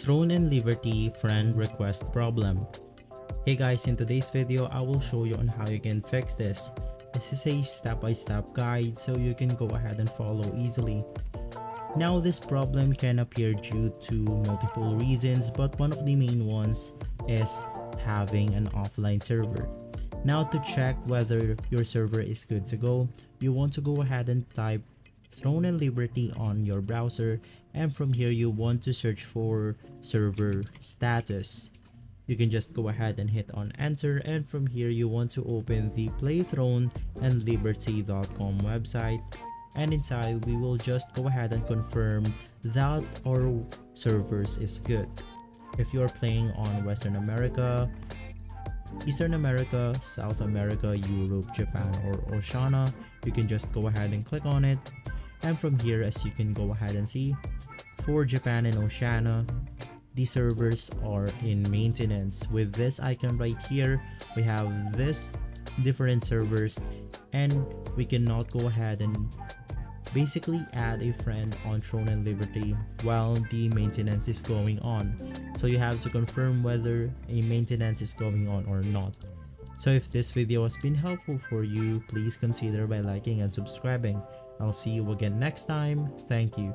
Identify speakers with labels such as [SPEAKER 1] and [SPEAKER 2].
[SPEAKER 1] Throne and Liberty friend request problem. Hey guys, in today's video I will show you on how you can fix this. This is a step-by-step guide so you can go ahead and follow easily. Now this problem can appear due to multiple reasons, but one of the main ones is having an offline server. Now to check whether your server is good to go, you want to go ahead and type Throne and Liberty on your browser, and from here you want to search for server status. You can just go ahead and hit on enter, and from here you want to open the playthroneandliberty.com website, and inside we will just go ahead and confirm that our servers is good. If you're playing on Western America, Eastern America, South America, Europe, Japan, or Oceania, you can just go ahead and click on it. And from here, as you can go ahead and see, for Japan and Oceania, the servers are in maintenance. With this icon right here, we have this different servers, and we cannot go ahead and basically add a friend on Throne and Liberty while the maintenance is going on. So you have to confirm whether a maintenance is going on or not. So if this video has been helpful for you, please consider by liking and subscribing. I'll see you again next time. Thank you.